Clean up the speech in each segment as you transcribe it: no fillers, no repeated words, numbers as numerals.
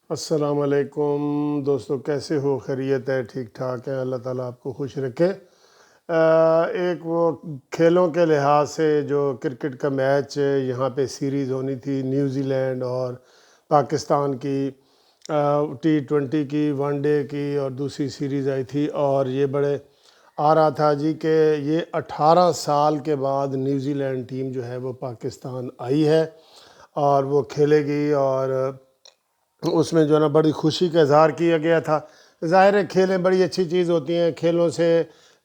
السلام علیکم دوستو، کیسے ہو؟ خیریت ہے؟ ٹھیک ٹھاک ہے؟ اللہ تعالیٰ آپ کو خوش رکھے۔ ایک وہ کھیلوں کے لحاظ سے جو کرکٹ کا میچ یہاں پہ سیریز ہونی تھی نیوزی لینڈ اور پاکستان کی، T20 کی، ون ڈے کی اور دوسری سیریز آئی تھی، اور یہ بڑے آ رہا تھا جی کہ یہ 18 سال کے بعد نیوزی لینڈ ٹیم جو ہے وہ پاکستان آئی ہے اور وہ کھیلے گی، اور اس میں جو ہے نا بڑی خوشی کا اظہار کیا گیا تھا۔ ظاہر ہے کھیلیں بڑی اچھی چیز ہوتی ہیں، کھیلوں سے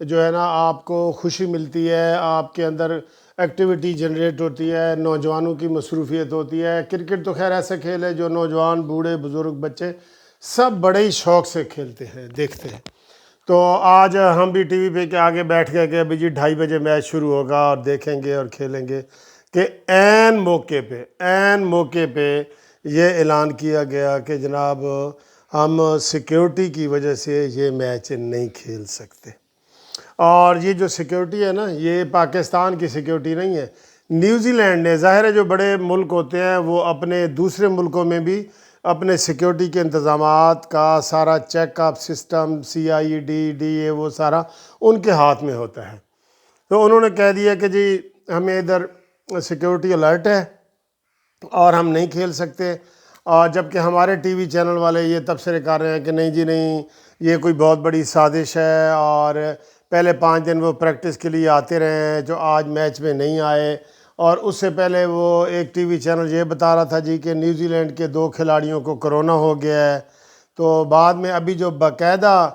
جو ہے نا آپ کو خوشی ملتی ہے، آپ کے اندر ایکٹیویٹی جنریٹ ہوتی ہے، نوجوانوں کی مصروفیت ہوتی ہے۔ کرکٹ تو خیر ایسا کھیل ہے جو نوجوان، بوڑھے، بزرگ، بچے سب بڑے ہی شوق سے کھیلتے ہیں، دیکھتے ہیں۔ تو آج ہم بھی ٹی وی پہ کے آگے بیٹھ گئے کہ ابھی جی 2:30 بجے میچ شروع ہوگا اور دیکھیں گے اور کھیلیں گے، کہ عین موقع پہ یہ اعلان کیا گیا کہ جناب ہم سیکیورٹی کی وجہ سے یہ میچ نہیں کھیل سکتے۔ اور یہ جو سیکیورٹی ہے نا، یہ پاکستان کی سیکیورٹی نہیں ہے، نیوزی لینڈ نے، ظاہر ہے جو بڑے ملک ہوتے ہیں وہ اپنے دوسرے ملکوں میں بھی اپنے سیکیورٹی کے انتظامات کا سارا چیک اپ سسٹم، CID وہ سارا ان کے ہاتھ میں ہوتا ہے۔ تو انہوں نے کہہ دیا کہ جی ہمیں ادھر سیکیورٹی الرٹ ہے اور ہم نہیں کھیل سکتے، اور جبکہ ہمارے ٹی وی چینل والے یہ تبصرے کر رہے ہیں کہ نہیں جی نہیں، یہ کوئی بہت بڑی سازش ہے، اور پہلے 5 دن وہ پریکٹس کے لیے آتے رہے ہیں جو آج میچ میں نہیں آئے، اور اس سے پہلے وہ ایک ٹی وی چینل یہ بتا رہا تھا جی کہ نیوزی لینڈ کے 2 کھلاڑیوں کو کرونا ہو گیا ہے۔ تو بعد میں ابھی جو باقاعدہ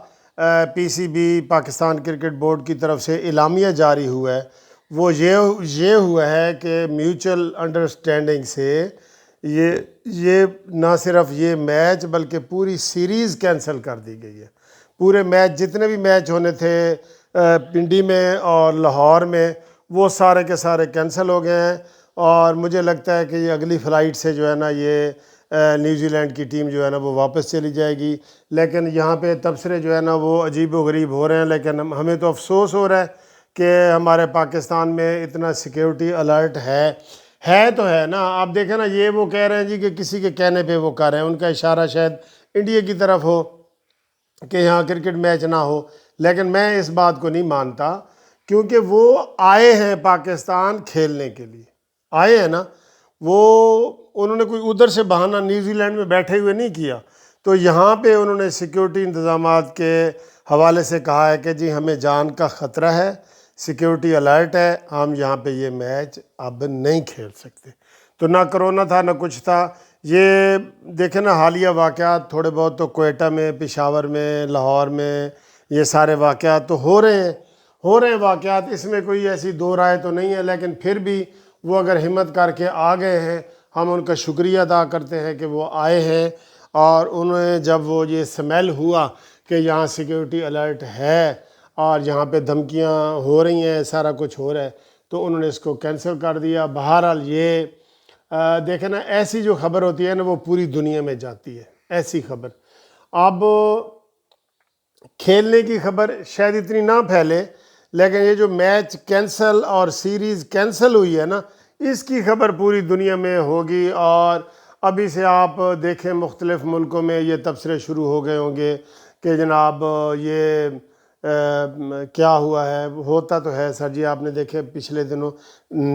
PCB پاکستان کرکٹ بورڈ کی طرف سے اعلامیہ جاری ہوا ہے وہ یہ ہوا ہے کہ میوچل انڈرسٹینڈنگ سے یہ نہ صرف یہ میچ بلکہ پوری سیریز کینسل کر دی گئی ہے۔ پورے میچ، جتنے بھی میچ ہونے تھے پنڈی میں اور لاہور میں، وہ سارے کے سارے کینسل ہو گئے ہیں، اور مجھے لگتا ہے کہ یہ اگلی فلائٹ سے جو ہے نا یہ نیوزی لینڈ کی ٹیم جو ہے نا وہ واپس چلی جائے گی۔ لیکن یہاں پہ تبصرے جو ہے نا وہ عجیب و غریب ہو رہے ہیں، لیکن ہمیں تو افسوس ہو رہا ہے کہ ہمارے پاکستان میں اتنا سیکیورٹی الرٹ ہے تو ہے نا۔ آپ دیکھیں نا، یہ وہ کہہ رہے ہیں جی کہ کسی کے کہنے پہ وہ کر رہے ہیں، ان کا اشارہ شاید انڈیا کی طرف ہو کہ یہاں کرکٹ میچ نہ ہو، لیکن میں اس بات کو نہیں مانتا، کیونکہ وہ آئے ہیں پاکستان کھیلنے کے لیے، آئے ہیں نا وہ، انہوں نے کوئی ادھر سے بہانہ نیوزی لینڈ میں بیٹھے ہوئے نہیں کیا۔ تو یہاں پہ انہوں نے سیکیورٹی انتظامات کے حوالے سے کہا ہے کہ جی ہمیں جان کا خطرہ ہے، سیکیورٹی الرٹ ہے، ہم یہاں پہ یہ میچ اب نہیں کھیل سکتے۔ تو نہ کرونا تھا نہ کچھ تھا۔ یہ دیکھیں نا حالیہ واقعات تھوڑے بہت تو کوئٹہ میں، پشاور میں، لاہور میں، یہ سارے واقعات تو ہو رہے ہیں واقعات، اس میں کوئی ایسی دو رائے تو نہیں ہے، لیکن پھر بھی وہ اگر ہمت کر کے آ گئے ہیں، ہم ان کا شکریہ ادا کرتے ہیں کہ وہ آئے ہیں، اور انہیں جب وہ یہ سمیل ہوا کہ یہاں سیکیورٹی الرٹ ہے اور یہاں پہ دھمکیاں ہو رہی ہیں، سارا کچھ ہو رہا ہے، تو انہوں نے اس کو کینسل کر دیا۔ بہرحال یہ دیکھیں نا، ایسی جو خبر ہوتی ہے نا وہ پوری دنیا میں جاتی ہے، ایسی خبر۔ اب کھیلنے کی خبر شاید اتنی نہ پھیلے، لیکن یہ جو میچ کینسل اور سیریز کینسل ہوئی ہے نا، اس کی خبر پوری دنیا میں ہوگی، اور ابھی سے آپ دیکھیں مختلف ملکوں میں یہ تبصرے شروع ہو گئے ہوں گے کہ جناب یہ کیا ہوا ہے۔ ہوتا تو ہے سر جی، آپ نے دیکھے پچھلے دنوں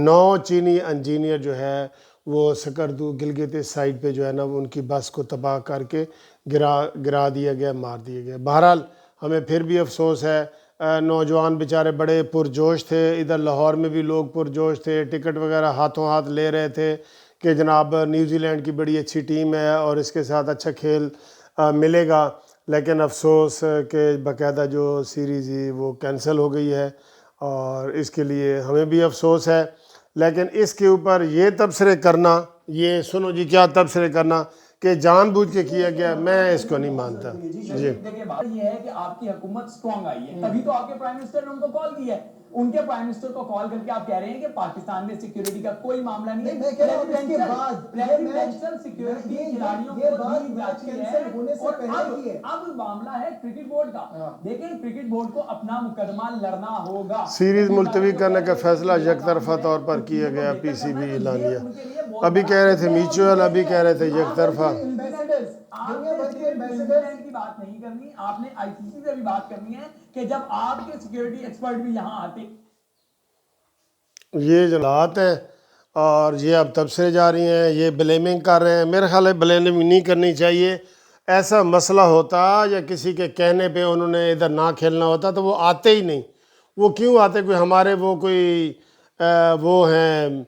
9 چینی انجینئر جو ہے وہ سکردو گلگت سائڈ پہ جو ہے نا وہ ان کی بس کو تباہ کر کے گرا دیا گیا، مار دیا گیا۔ بہرحال ہمیں پھر بھی افسوس ہے، نوجوان بیچارے بڑے پرجوش تھے، ادھر لاہور میں بھی لوگ پرجوش تھے، ٹکٹ وغیرہ ہاتھوں ہاتھ لے رہے تھے کہ جناب نیوزی لینڈ کی بڑی اچھی ٹیم ہے اور اس کے ساتھ اچھا کھیل ملے گا، لیکن افسوس کہ باقاعدہ جو سیریز ہی وہ کینسل ہو گئی ہے، اور اس کے لیے ہمیں بھی افسوس ہے۔ لیکن اس کے اوپر یہ تبصرے کرنا، یہ سنو جی کیا تبصرے کرنا کہ جان بوجھ کے کیا گیا، میں اس کو نہیں مانتا۔ جی دیکھیں بات یہ ہے کہ آپ کی حکومت سٹرونگ آئی ہے، تبھی تو آپ کے پرائم منسٹر نے ان کو کال کیا ہے۔ ان کے پرائم منسٹر کو کال کر کے آپ کہہ رہے ہیں کہ پاکستان میں سیکیورٹی کا کوئی معاملہ نہیں ہے، پریزیڈنشل سیکیورٹی کھلاڑیوں کو دی جاتی ہے، اور اب معاملہ ہے کرکٹ بورڈ کا۔ دیکھیں کرکٹ بورڈ کو اپنا مقدمہ لڑنا ہوگا۔ سیریز ملتوی کرنے کا فیصلہ یک طرفہ طور پر کیا گیا، PCB اعلانیہ۔ ابھی کہہ رہے تھے میچول، ابھی کہہ رہے تھے یک طرفہ. کی بات نہیں کرنی، آپ نے آئی سی سی سے بھی بات کرنی ہے کہ جب آپ کے سیکیورٹی ایکسپرٹ بھی یہاں آتے. یہ جو حالات ہیں اور یہ اب تبصرے جاری ہیں، یہ بلیمنگ کر رہے ہیں. میرے خیال ہے بلیمنگ نہیں کرنی چاہیے. ایسا مسئلہ ہوتا یا کسی کے کہنے پہ انہوں نے ادھر نہ کھیلنا ہوتا تو وہ آتے ہی نہیں. وہ کیوں آتے؟ کوئی ہمارے وہ کوئی وہ ہیں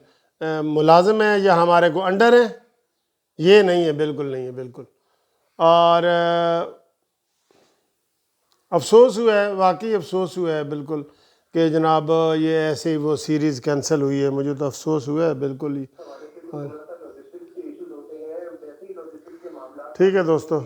ملازم ہیں یا ہمارے کو انڈر ہیں؟ یہ نہیں ہے، بالکل نہیں ہے، بالکل. اور افسوس ہوا ہے، واقعی افسوس ہوا ہے بالکل کہ جناب یہ ایسے ہی وہ سیریز کینسل ہوئی ہے. مجھے تو افسوس ہوا ہے بالکل ہی. ٹھیک ہے دوستو.